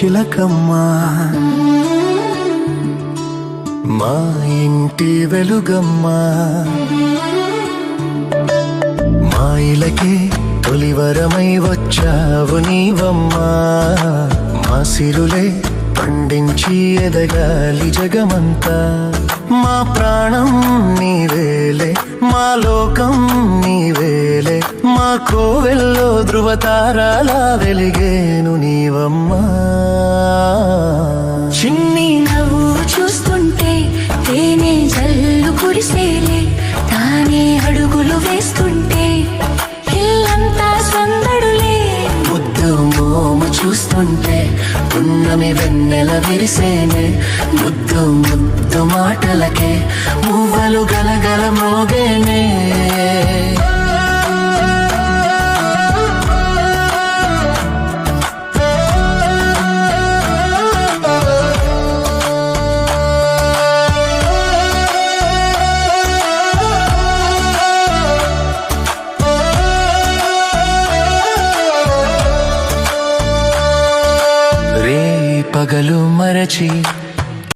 చిలకమ్మ మా ఇంటి వెలుగమ్మ మా ఇలకే తొలివరమై వచ్చావు నీవమ్మా మా సిరులే పండించి ఎదగాలి జగమంతా మా ప్రాణం నీవేలే మా లోకం నీవేలే మా కోవెల్లో ధృవతారాలా వెలిగేను నీవమ్మా చిన్ని నవ్వు చూస్తుంటే తేనె జల్లు కురిసేలే తానే అడుగులు వేస్తుంటే ఇల్లంతా సందడులే ముద్దు మోము చూస్తుంటే పున్నమి వెన్నెల విరిసేనే ముద్దు ముద్దు మాటలకే మువ్వలు గలగల మోగేనే పగలు మరచి